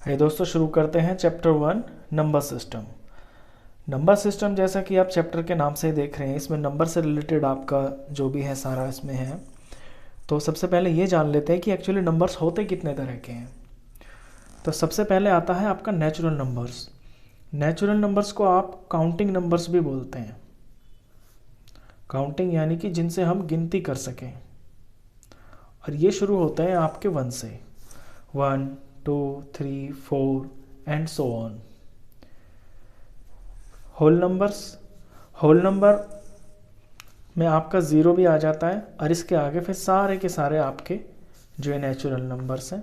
है दोस्तों, शुरू करते हैं chapter 1 number system. Number system जैसा कि आप चैप्टर के नाम से देख रहे हैं, इसमें नंबर से रिलेटेड आपका जो भी है सारा इसमें है। तो सबसे पहले ये जान लेते हैं कि एक्चुअली नंबर्स होते कितने तरह के हैं। तो सबसे पहले आता है आपका नेचुरल नंबर्स। नेचुरल नंबर्स को आप काउंटिंग नंबर्स भी बोलते हैं। काउंटिंग यानी कि जिनसे हम गिनती कर सकें, और ये शुरू होते हैं आपके 1 से। 1 2 3 4 and so on. Whole numbers, whole number में आपका 0 भी आ जाता है, और इसके आगे फिर सारे के सारे आपके जो है नेचुरल नंबर्स हैं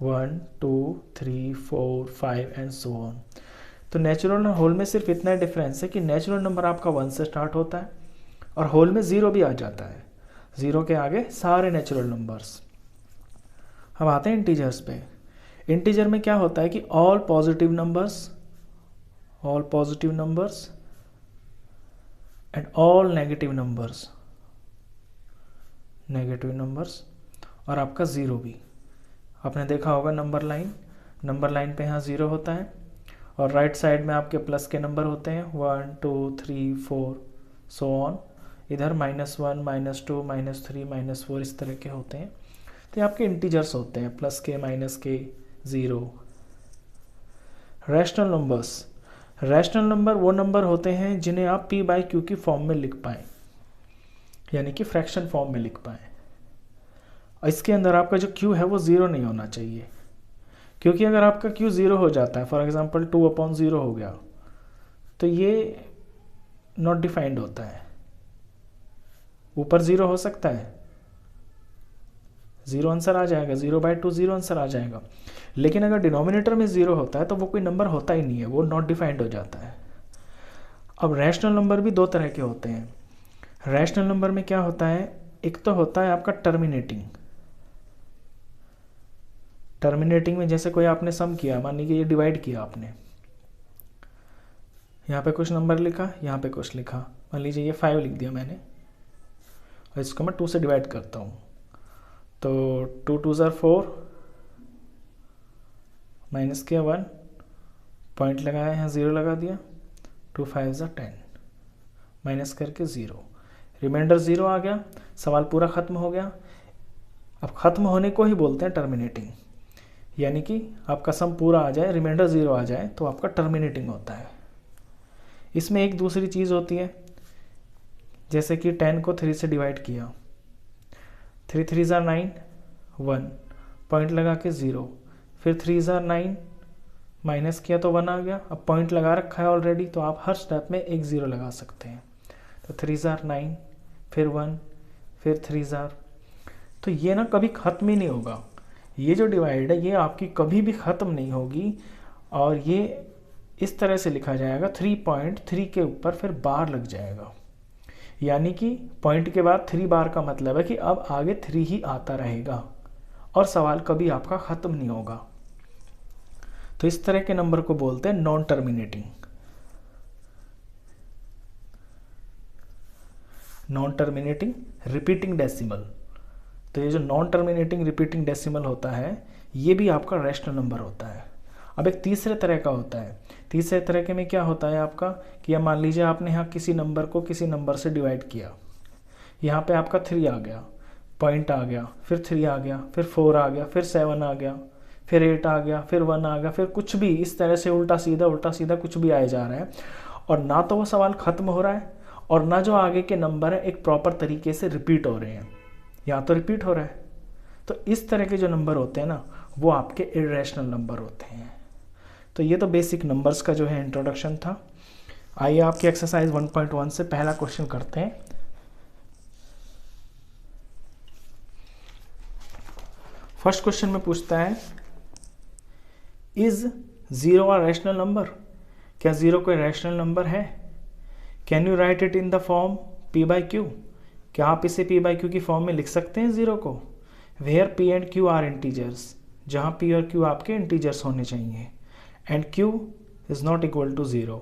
1 2 3 4 5 एंड सो ऑन। तो नेचुरल और होल में सिर्फ इतना डिफरेंस है कि नेचुरल नंबर आपका 1 से स्टार्ट होता है और होल में 0 भी आ जाता है। 0 के आगे सारे नेचुरल नंबर्स। अब आते हैं इंटीजर्स पे। इंटीजर में क्या होता है कि all positive numbers and all negative numbers और आपका 0 भी। आपने देखा होगा नंबर लाइन पे यहाँ 0 होता है, और राइट साइड में आपके प्लस के नंबर होते हैं 1 2 3 4 सो ऑन। इधर -1 -2 -3 -4 इस तरह के होते हैं। तो ये आपके इंटीजर्स होते हैं, प्लस के माइनस के 0। रैशनल नंबर वो नंबर होते हैं जिन्हें आप p/q की फॉर्म में लिख पाएँ, यानी कि फ्रैक्शन फॉर्म में लिख पाएँ। और इसके अंदर आपका जो q है वो 0 नहीं होना चाहिए, क्योंकि अगर आपका q 0 हो जाता है, फॉर एग्जांपल 2/0 हो गया, तो ये नॉट डिफाइंड होता है। ऊपर 0 हो सकता है, 0 आंसर आ जाएगा, 0/2 0 आंसर आ जाएगा। लेकिन अगर डिनोमिनेटर में 0 होता है तो वो कोई नंबर होता ही नहीं है, वो नॉट डिफाइंड हो जाता है। अब रैशनल नंबर भी 2 तरह के होते हैं। रैशनल नंबर में क्या होता है, एक तो होता है आपका टर्मिनेटिंग में जैसे कोई आपने सम किया, मान लीजिए ये डिवाइड किया आपने, यहाँ पे कुछ नंबर लिखा, यहाँ पे कुछ लिखा, मान लीजिए ये 5 लिख दिया मैंने, और इसको मैं 2 से डिवाइड करता हूँ, तो 2 2 ज़ार 4 माइनस किया 1, पॉइंट लगाया, यहाँ 0 लगा दिया, 2 5 ज़ार 10, माइनस करके 0, रिमाइंडर 0 आ गया, सवाल पूरा ख़त्म हो गया। अब ख़त्म होने को ही बोलते हैं टर्मिनेटिंग, यानी कि आपका सम पूरा आ जाए, रिमाइंडर 0 आ जाए तो आपका टर्मिनेटिंग होता है। इसमें एक दूसरी चीज़ होती है, जैसे कि 10 को 3 से डिवाइड किया, 3 3 ज़ार 9 1, पॉइंट लगा के 0, फिर 3 ज़ार 9 माइनस किया तो 1 आ गया। अब पॉइंट लगा रखा है ऑलरेडी, तो आप हर स्टेप में एक 0 लगा सकते हैं। तो 3 ज़ार 9, फिर 1, फिर 3 ज़ार। तो ये ना कभी ख़त्म ही नहीं होगा, ये जो डिवाइड है ये आपकी कभी भी ख़त्म नहीं होगी। और ये इस तरह से लिखा जाएगा, 3.3 के ऊपर फिर बार लग जाएगा, यानी कि पॉइंट के बाद 3 बार का मतलब है कि अब आगे 3 ही आता रहेगा और सवाल कभी आपका ख़त्म नहीं होगा। तो इस तरह के नंबर को बोलते हैं नॉन टर्मिनेटिंग रिपीटिंग डेसिमल। तो ये जो नॉन टर्मिनेटिंग रिपीटिंग डेसिमल होता है, ये भी आपका रैशनल नंबर होता है। अब एक तीसरे तरह का होता है। तीसरे तरह के में क्या होता है आपका, कि या मान लीजिए आपने यहाँ किसी नंबर को किसी नंबर से डिवाइड किया, यहाँ पे आपका 3 आ गया, पॉइंट आ गया, फिर 3 आ गया, फिर 4 आ गया, फिर 7 आ गया, फिर 8 आ गया, फिर 1 आ गया, फिर कुछ भी इस तरह से उल्टा सीधा कुछ भी आए जा रहा है, और ना तो वो सवाल ख़त्म हो रहा है और ना जो आगे के नंबर है एक प्रॉपर तरीके से रिपीट हो रहे हैं, या तो रिपीट हो रहा है। तो इस तरह के जो नंबर होते हैं ना, वो आपके इर्रेशनल नंबर होते हैं। तो ये तो बेसिक नंबर्स का जो है इंट्रोडक्शन था। आइए आपकी एक्सरसाइज 1.1 से पहला क्वेश्चन करते हैं। फर्स्ट क्वेश्चन में पूछता है, इज 0 अ रैशनल नंबर? क्या 0 कोई रैशनल नंबर है? Can you right it in the form p/q? क्या आप इसे p/q की फॉर्म में लिख सकते हैं 0 को? Where p and q are integers, जहाँ p और q आपके इंटीजर्स होने चाहिए, and q is not equal to 0,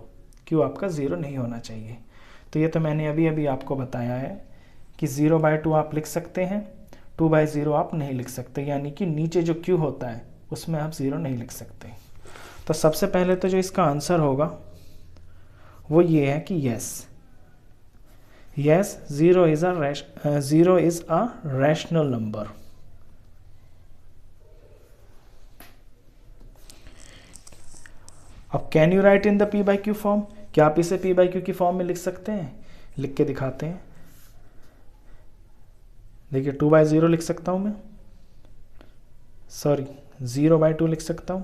q आपका 0 नहीं होना चाहिए। तो ये तो मैंने अभी आपको बताया है कि 0/2 आप लिख सकते हैं, 2/0 आप नहीं लिख सकते, यानी कि नीचे जो q होता है उसमें आप 0 नहीं लिख सकते। तो सबसे पहले तो जो इसका आंसर होगा वो ये है कि yes, zero is a rational number. अब can you write in the p by q form, क्या आप इसे पी बाई क्यू की फॉर्म में लिख सकते हैं? लिख के दिखाते हैं। देखिए 2/0 लिख सकता हूँ मैं, सॉरी 0/2 लिख सकता हूँ,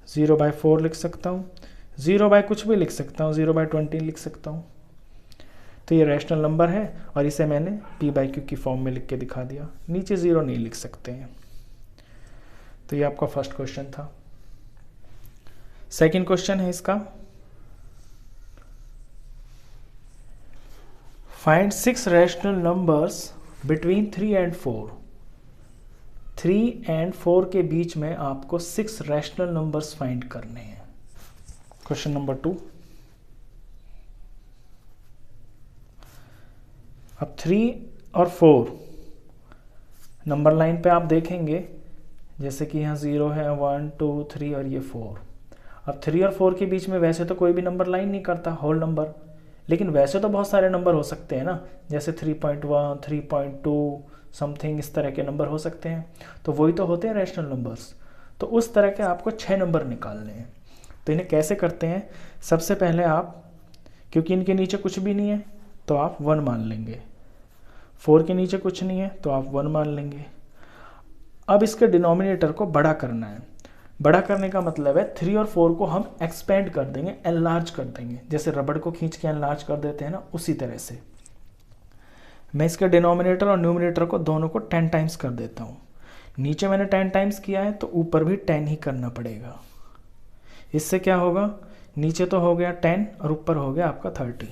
0/4 लिख सकता हूँ, 0 कुछ भी लिख सकता हूँ, 0/20 लिख सकता हूँ। तो ये रैशनल नंबर है और इसे मैंने पी बाई क्यू की फॉर्म में लिख के दिखा दिया। नीचे 0 नहीं लिख सकते हैं। तो ये आपका फर्स्ट क्वेश्चन था। सेकंड क्वेश्चन है इसका, find 6 rational numbers between 3 and 4। 3 and 4 के बीच में आपको 6 रैशनल नंबर्स फाइंड करने हैं। क्वेश्चन नंबर 2, अब 3 और 4 नंबर लाइन पे आप देखेंगे, जैसे कि यहाँ 0 है, 1 2 3 और ये 4। अब 3 और 4 के बीच में वैसे तो कोई भी नंबर लाइन नहीं करता होल नंबर, लेकिन वैसे तो बहुत सारे नंबर हो सकते हैं ना, जैसे 3.1 3.2 समथिंग, इस तरह के नंबर हो सकते हैं। तो वही तो होते हैं रैशनल नंबर्स। तो उस तरह के आपको 6 नंबर निकालने हैं। तो इन्हें कैसे करते हैं? सबसे पहले आप, क्योंकि इनके नीचे कुछ भी नहीं है तो आप 1 मान लेंगे, 4 के नीचे कुछ नहीं है तो आप 1 मान लेंगे। अब इसके डिनोमिनेटर को बड़ा करना है। बड़ा करने का मतलब है 3 और 4 को हम एक्सपेंड कर देंगे, एनलार्ज कर देंगे, जैसे रबड़ को खींच के एनलार्ज कर देते हैं ना, उसी तरह से मैं इसके डिनोमिनेटर और न्यूमिनेटर को दोनों को 10 टाइम्स कर देता हूँ। नीचे मैंने 10 टाइम्स किया है तो ऊपर भी 10 ही करना पड़ेगा। इससे क्या होगा, नीचे तो हो गया 10 और ऊपर हो गया आपका 30।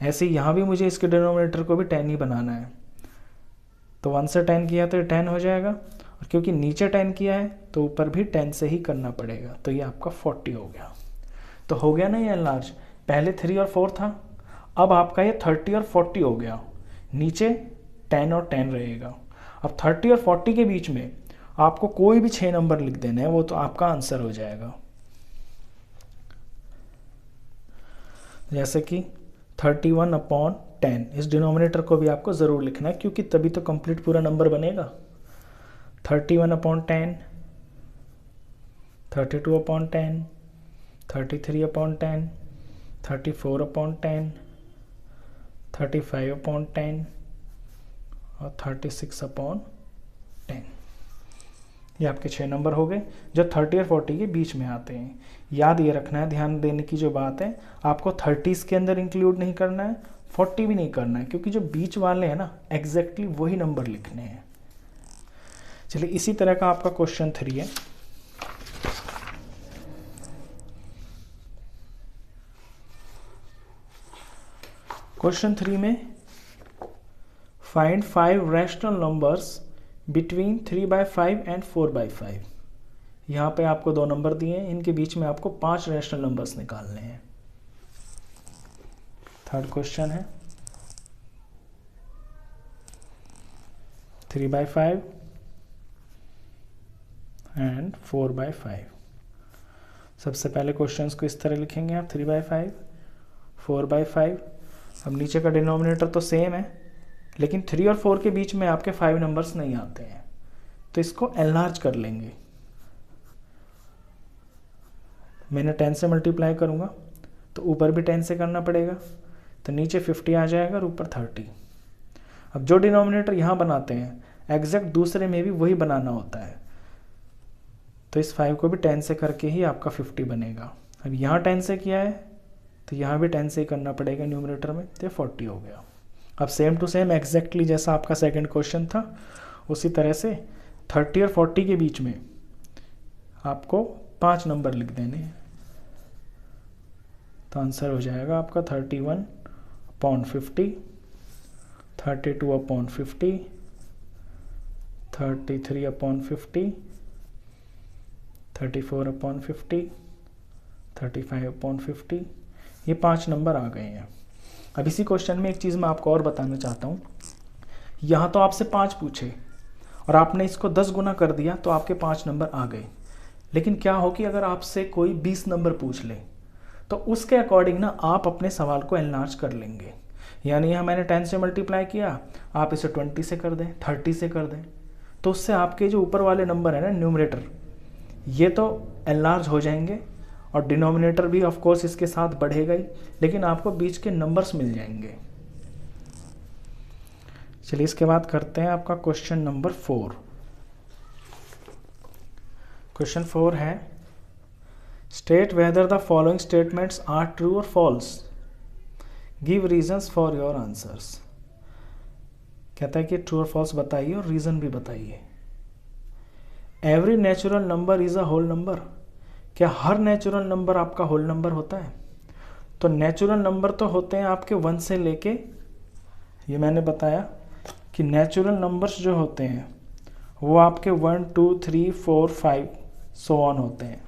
ऐसे ही यहाँ भी मुझे इसके डिनोमिनेटर को भी 10 ही बनाना है। तो 1 से 10 किया तो 10 हो जाएगा, और क्योंकि नीचे 10 किया है तो ऊपर भी 10 से ही करना पड़ेगा। तो ये आपका 40 हो गया। तो हो गया ना ये एनलार्ज। पहले 3 और 4 था, अब आपका ये 30 और 40 हो गया। नीचे 10 और 10 रहेगा। अब 30 और 40 के बीच में आपको कोई भी 6 नंबर लिख देना है, वो तो आपका आंसर हो जाएगा। जैसे कि 31/10, इस डिनोमिनेटर को भी आपको ज़रूर लिखना है, क्योंकि तभी तो कंप्लीट पूरा नंबर बनेगा। 31/10, 32/10, 33/10, 34/10, 35/10 और 36/10। ये आपके 6 नंबर हो गए जो 30 और 40 के बीच में आते हैं। याद ये रखना है, ध्यान देने की जो बात है, आपको 30s के अंदर इंक्लूड नहीं करना है, 40 भी नहीं करना है, क्योंकि जो बीच वाले हैं ना, एग्जैक्टली वही नंबर लिखने हैं। चलिए, इसी तरह का आपका क्वेश्चन 3 है। क्वेश्चन 3 में find 5 rational numbers between 3/5 and 4/5। यहाँ पे आपको 2 नंबर दिए हैं, इनके बीच में आपको 5 रैशनल नंबर्स निकालने हैं। थर्ड क्वेश्चन है 3/5 and 4/5। सबसे पहले क्वेश्चंस को इस तरह लिखेंगे आप, 3/5, 4/5। अब नीचे का डिनोमिनेटर तो सेम है, लेकिन 3 और 4 के बीच में आपके 5 नंबर्स नहीं आते हैं, तो इसको एनलार्ज कर लेंगे। मैंने 10 से मल्टीप्लाई करूँगा तो ऊपर भी 10 से करना पड़ेगा, तो नीचे 50 आ जाएगा और ऊपर 30। अब जो डिनोमिनेटर यहाँ बनाते हैं, एग्जैक्ट दूसरे में भी वही बनाना होता है, तो इस 5 को भी 10 से करके ही आपका 50 बनेगा। अब यहाँ 10 से किया है तो यहाँ भी 10 से ही करना पड़ेगा न्यूमरेटर में, तो 40 हो गया। अब सेम टू सेम एग्जैक्टली जैसा आपका सेकंड क्वेश्चन था, उसी तरह से 30 और 40 के बीच में आपको 5 नंबर लिख देने हैं, तो आंसर हो जाएगा आपका 31/50, 32/50, 33/50, 34/50, 35/50। ये 5 नंबर आ गए हैं। अब इसी क्वेश्चन में एक चीज़ मैं आपको और बताना चाहता हूँ। यहाँ तो आपसे 5 पूछे और आपने इसको 10 गुना कर दिया तो आपके 5 नंबर आ गए, लेकिन क्या हो कि अगर आपसे कोई 20 नंबर पूछ ले तो उसके अकॉर्डिंग ना आप अपने सवाल को एनलार्ज कर लेंगे। यानी यहाँ मैंने 10 से मल्टीप्लाई किया, आप इसे 20 से कर दें, 30 से कर दें, तो उससे आपके जो ऊपर वाले नंबर है ना न्यूमरेटर, ये तो एनलार्ज हो जाएंगे और डिनोमिनेटर भी ऑफ कोर्स इसके साथ बढ़ेगा ही, लेकिन आपको बीच के नंबर्स मिल जाएंगे। चलिए इसके बाद करते हैं आपका क्वेश्चन नंबर 4। क्वेश्चन 4 है state whether the following statements are true और false, give reasons for your answers. कहता है कि ट्रू और फॉल्स बताइए और रीजन भी बताइए। Every natural number is a whole number, क्या हर नेचुरल नंबर आपका होल नंबर होता है? तो नेचुरल नंबर तो होते हैं आपके 1 से लेके, ये मैंने बताया कि नेचुरल नंबर्स जो होते हैं वो आपके 1 2 3 4 5 सो ऑन होते हैं।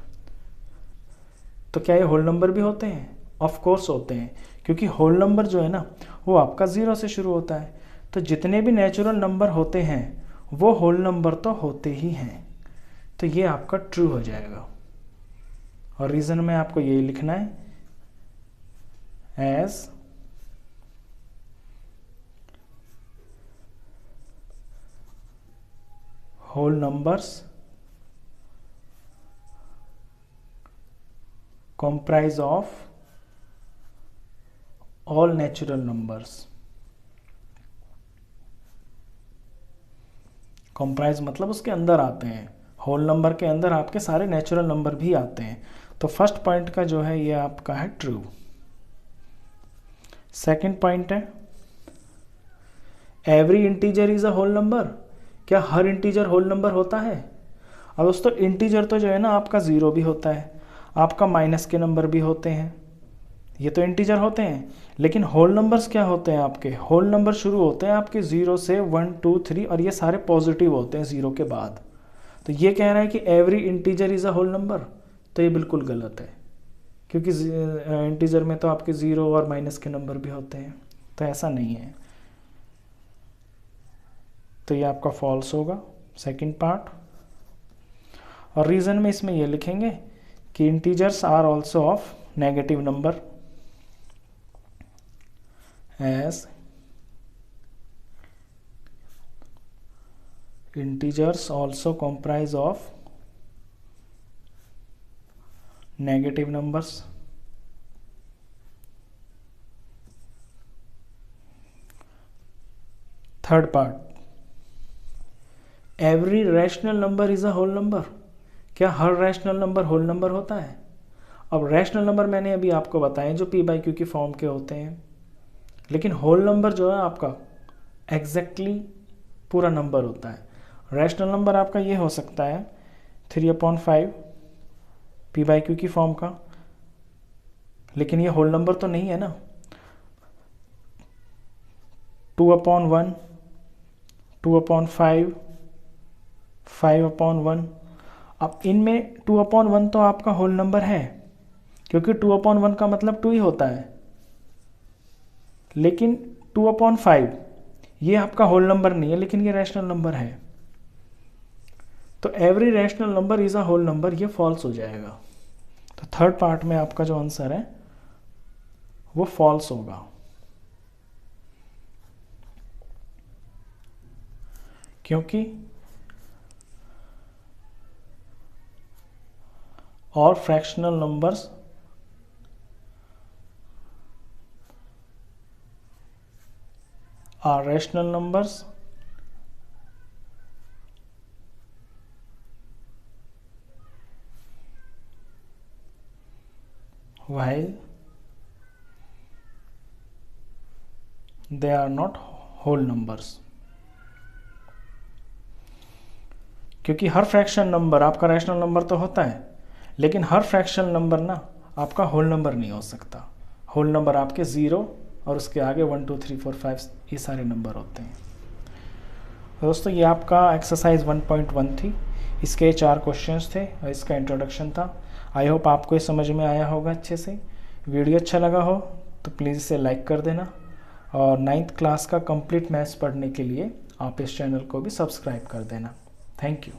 तो क्या ये होल नंबर भी होते हैं? ऑफ कोर्स होते हैं, क्योंकि होल नंबर जो है ना वो आपका 0 से शुरू होता है। तो जितने भी नेचुरल नंबर होते हैं वो होल नंबर तो होते ही हैं, तो ये आपका ट्रू हो जाएगा। और रीजन में आपको यही लिखना है, as whole numbers comprise of all natural numbers। comprise मतलब उसके अंदर आते हैं, होल नंबर के अंदर आपके सारे नेचुरल नंबर भी आते हैं। तो फर्स्ट पॉइंट का जो है ये आपका है ट्रू। सेकंड पॉइंट है every integer is a whole number, क्या हर इंटीजर होल नंबर होता है? अब दोस्तों इंटीजर तो जो है ना आपका 0 भी होता है, आपका माइनस के नंबर भी होते हैं, ये तो इंटीजर होते हैं। लेकिन होल नंबर्स क्या होते हैं आपके? होल नंबर शुरू होते हैं आपके 0 से 1 2 3 और ये सारे पॉजिटिव होते हैं 0 के बाद। तो ये कह रहा है कि every integer is a whole number, तो ये बिल्कुल गलत है, क्योंकि इंटीजर में तो आपके 0 और माइनस के नंबर भी होते हैं, तो ऐसा नहीं है। तो ये आपका फॉल्स होगा सेकंड पार्ट। और रीज़न में इसमें ये लिखेंगे कि integers are also of negative number, as integers also comprise of negative numbers. Third part every rational number is a whole number, क्या हर रैशनल नंबर होल नंबर होता है? अब रैशनल नंबर मैंने अभी आपको बताया जो पी बाई क्यू की फॉर्म के होते हैं, लेकिन होल नंबर जो है आपका एग्जैक्टली पूरा नंबर होता है। रैशनल नंबर आपका ये हो सकता है 3/5 पी बाई क्यू की फॉर्म का, लेकिन ये होल नंबर तो नहीं है ना। 2/1 2/5 5/1। अब इनमें 2/1 तो आपका होल नंबर है, क्योंकि 2/1 का मतलब 2 ही होता है, लेकिन 2/5 ये आपका होल नंबर नहीं है, लेकिन ये रैशनल नंबर है। तो every rational number is a whole number, ये फॉल्स हो जाएगा। तो थर्ड पार्ट में आपका जो आंसर है वो फॉल्स होगा। क्योंकि all fractional numbers are rational numbers while they are not whole numbers। क्योंकि हर फ्रैक्शन नंबर आपका रैशनल नंबर तो होता है, लेकिन हर फ्रैक्शन नंबर ना आपका होल नंबर नहीं हो सकता। होल नंबर आपके 0 और उसके आगे 1 2 3 4 5 ये सारे नंबर होते हैं। दोस्तों ये आपका एक्सरसाइज 1.1 थी, इसके 4 क्वेश्चंस थे और इसका इंट्रोडक्शन था। आई होप आपको ये समझ में आया होगा अच्छे से। वीडियो अच्छा लगा हो तो प्लीज़ इसे लाइक कर देना, और 9th क्लास का कंप्लीट मैथ्स पढ़ने के लिए आप इस चैनल को भी सब्सक्राइब कर देना। Thank you.